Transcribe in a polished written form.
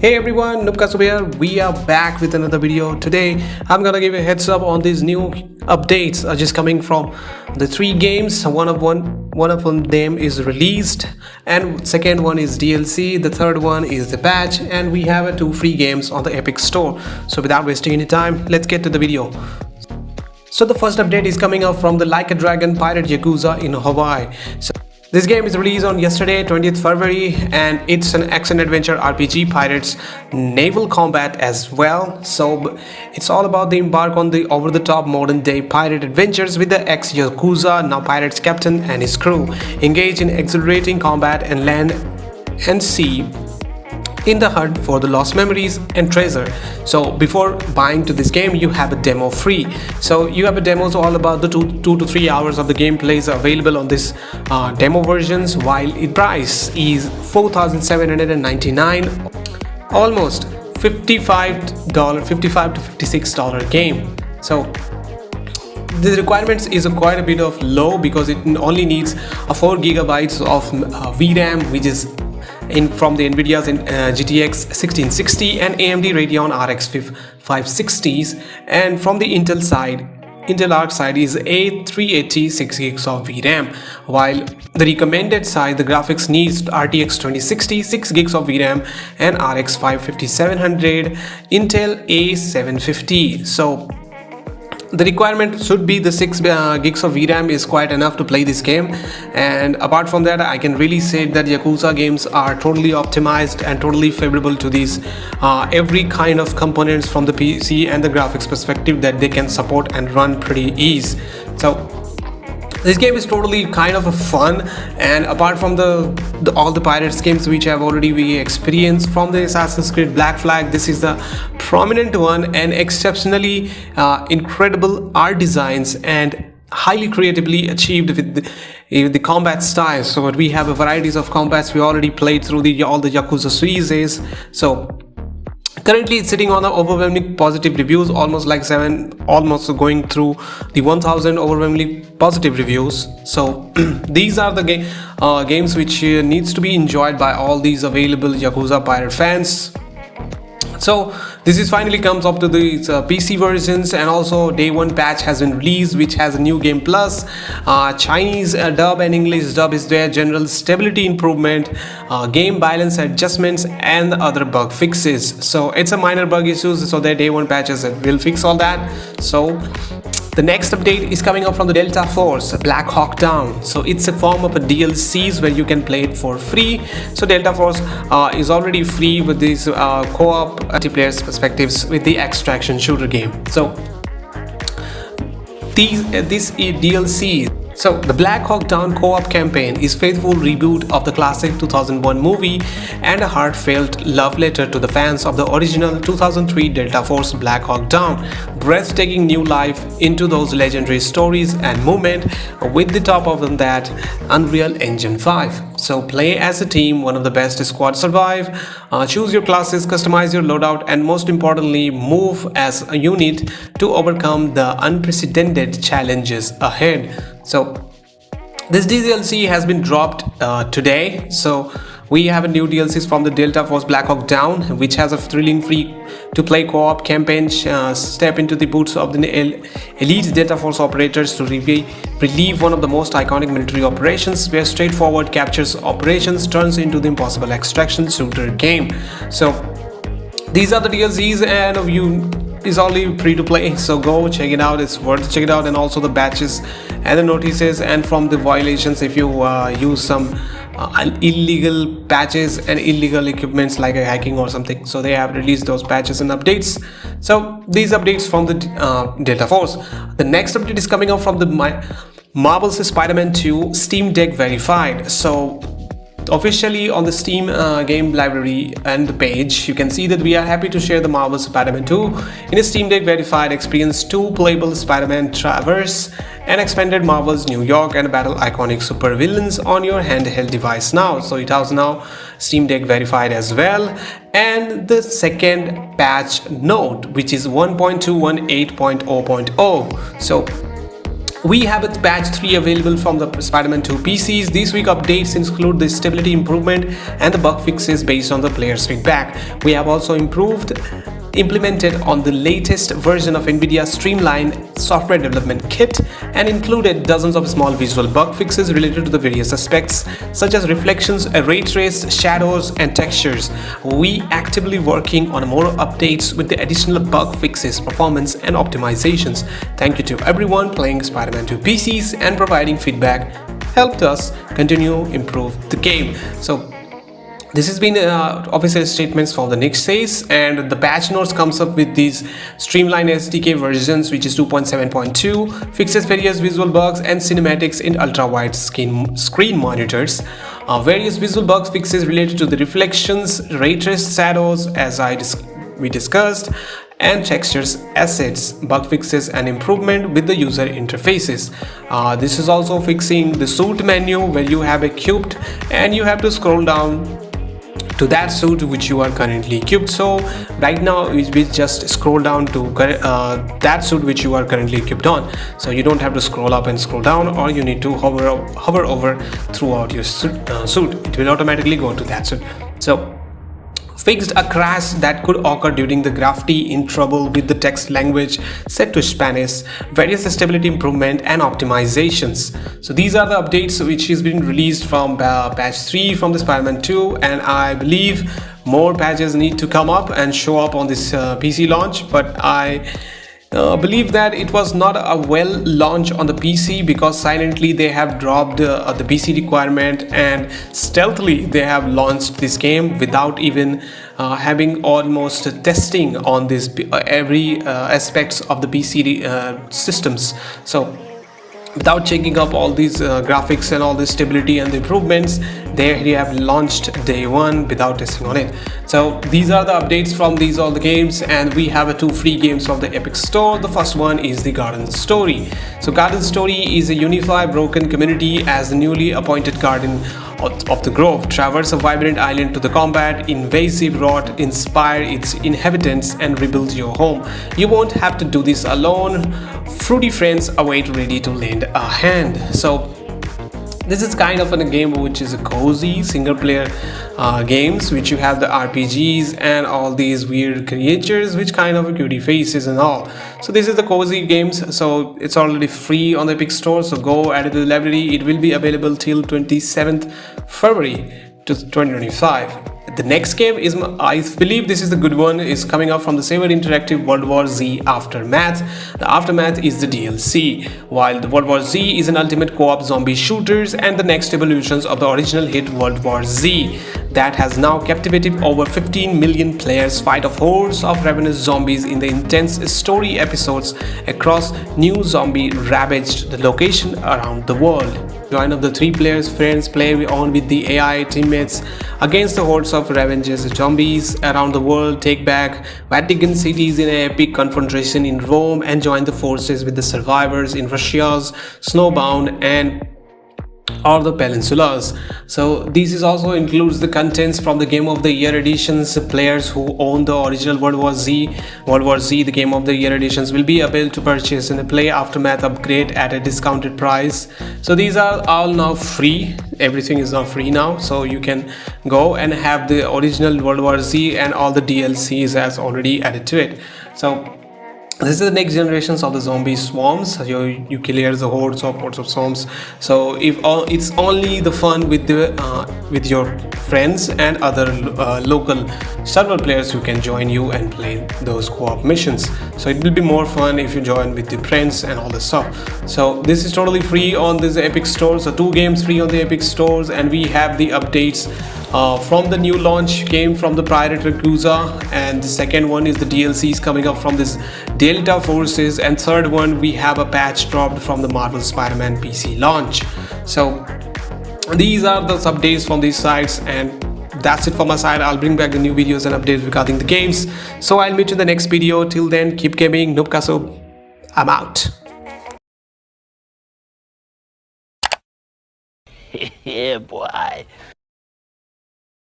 Hey everyone, Nupkasu here. We are back with another video. Today, I'm gonna give a heads up on these new updates just coming from the three games. One of them is released, and second one is DLC. The third one is the patch, and we have two free games on the Epic Store. So without wasting any time, let's get to the video. So the first update is coming up from the Like a Dragon Pirate Yakuza in Hawaii. So this game is released on yesterday, 20th February, and it's an action-adventure RPG pirates naval combat as well. So it's all about the embark on the over-the-top modern-day pirate adventures with the ex-Yakuza, now pirates captain and his crew, engage in exhilarating combat and land and sea in the hunt for the lost memories and treasure. So before buying to this game, you have a demo free. So you have a demos all about the 2 to 3 hours of the gameplays available on this demo versions, while its price is $4,799, almost $55 to $56 game. So the requirements is quite a bit of low because it only needs a 4 gigabytes of VRAM, which is from the Nvidia's GTX 1660 and AMD Radeon RX 560s, and from the Intel Arc side is A380 6 gigs of VRAM, while the recommended side, the graphics needs RTX 2060 6 gigs of VRAM and RX 5700 Intel A750. So the requirement should be the 6 gigs of VRAM is quite enough to play this game. And apart from that, I can really say that Yakuza games are totally optimized and totally favorable to these every kind of components from the PC and the graphics perspective that they can support and run pretty easy. So this game is totally kind of a fun, and apart from all the pirates games which have already we experienced from the Assassin's Creed Black Flag, this is the prominent one and exceptionally incredible art designs and highly creatively achieved with the combat styles. So we have a varieties of combats we already played through all the Yakuza series. So currently it's sitting on the overwhelming positive reviews, almost going through the 1000 overwhelmingly positive reviews. So these are the games which needs to be enjoyed by all these available Yakuza pirate fans. So this is finally comes up to the PC versions, and also day one patch has been released, which has a new game plus, Chinese dub and English dub is there, general stability improvement, game balance adjustments, and other bug fixes. So it's a minor bug issues, so their day one patches will fix all that. So the next update is coming up from the Delta Force Black Hawk Down. So it's a form of a DLCs where you can play it for free. So Delta Force is already free with these co-op multiplayer perspectives with the extraction shooter game. So this DLC. So the Black Hawk Down co-op campaign is faithful reboot of the classic 2001 movie and a heartfelt love letter to the fans of the original 2003 Delta Force Black Hawk Down, breathtaking new life into those legendary stories and movement with the top of that Unreal Engine 5. So play as a team, one of the best squad survive, choose your classes, customize your loadout, and most importantly move as a unit to overcome the unprecedented challenges ahead. So this DLC has been dropped today. So we have a new DLCs from the Delta Force Black Hawk Down, which has a thrilling free to play co-op campaign. Step into the boots of the elite Delta Force operators to relieve one of the most iconic military operations, where straightforward captures operations turns into the impossible extraction shooter game. So these are the DLCs, and is only free to play, so go check it out. It's worth check it out. And also the batches and the notices, and from the violations if you use some illegal patches and illegal equipments like a hacking or something. So they have released those patches and updates. So these updates from the Delta Force. The next update is coming up from the Marvel's Spider-Man 2 Steam Deck verified. So officially on the Steam game library and the page, you can see that we are happy to share the Marvel's Spider-Man 2 in a Steam Deck verified experience. 2 playable Spider-Man Traverse and expanded Marvel's New York and battle iconic supervillains on your handheld device now. So it has now Steam Deck verified as well. And the second patch note, which is 1.218.0.0. So We have a patch 3 available from the Spider-Man 2 PCs. This week updates include the stability improvement and the bug fixes based on the players' feedback. We have also implemented on the latest version of NVIDIA Streamline software development kit and included dozens of small visual bug fixes related to the various aspects such as reflections, ray trace, shadows and textures. We actively working on more updates with the additional bug fixes, performance and optimizations. Thank you to everyone playing Spider-Man 2 PCs and providing feedback helped us continue improve the game. So this has been official statements from the next says, and the patch notes comes up with these streamlined SDK versions, which is 2.7.2, fixes various visual bugs and cinematics in ultra-wide screen monitors. Various visual bugs fixes related to the reflections, ray traced shadows, as we discussed, and textures, assets, bug fixes and improvement with the user interfaces. This is also fixing the suit menu where you have equipped and you have to scroll down to that suit which you are currently equipped. So right now we just scroll down to that suit which you are currently equipped on. So you don't have to scroll up and scroll down, or you need to hover over throughout your suit. It will automatically go to that suit. So fixed a crash that could occur during the graffiti in trouble with the text language set to Spanish, various stability improvement and optimizations. So these are the updates which has been released from patch 3 from the Spider-Man 2, and I believe more patches need to come up and show up on this PC launch, but I believe that it was not a well launch on the PC because silently they have dropped the PC requirement and stealthily they have launched this game without even having almost testing on this every aspects of the PC systems. So without checking up all these graphics and all this stability and the improvements, they have launched day one without testing on it. So these are the updates from all the games, and we have 2 free games from the Epic Store. The first one is the Garden Story. So Garden Story is a unified broken community as the newly appointed guardian of the grove. Traverse a vibrant island to the combat invasive rot, inspire its inhabitants and rebuild your home. You won't have to do this alone. Fruity friends await ready to lend a hand. So this is kind of a game which is a cozy single player games, which you have the RPGs and all these weird creatures which kind of cutie faces and all. So this is the cozy games. So it's already free on the Epic Store, so go add it to the library. It will be available till 27th February to 2025. The next game is, I believe this is the good one, is coming up from the Saber Interactive World War Z Aftermath. The Aftermath is the DLC, while the World War Z is an ultimate co-op zombie shooters and the next evolutions of the original hit World War Z that has now captivated over 15 million players. Fight of hordes of ravenous zombies in the intense story episodes across new zombie ravaged the location around the world. Join up the 3 players friends, play on with the AI teammates against the hordes of ravaged zombies around the world. Take back Vatican cities in an epic confrontation in Rome and join the forces with the survivors in Russia's snowbound and or the peninsulas. So this is also includes the contents from the Game of the Year editions. Players who own the original World War Z, the Game of the Year editions will be able to purchase in the Play Aftermath upgrade at a discounted price. So these are all now free. Everything is now free now, so you can go and have the original World War Z and all the DLCs as already added to it. So this is the next generations of the zombie swarms. You clear the hordes of swarms. So if it's only the fun with your friends and other local server players who can join you and play those co-op missions. So it will be more fun if you join with the friends and all the stuff. So this is totally free on this Epic Store. So 2 games free on the Epic Stores, and we have the updates from the new launch game from the prior Yakuza, and the second one is the DLCs coming up from this Delta Forces, and third one we have a patch dropped from the Marvel Spider-Man PC launch. So these are the updates from these sites, and that's it from my side. I'll bring back the new videos and updates regarding the games. So I'll meet you in the next video. Till then, keep gaming. Nupkaso, I'm out. Yeah, boy.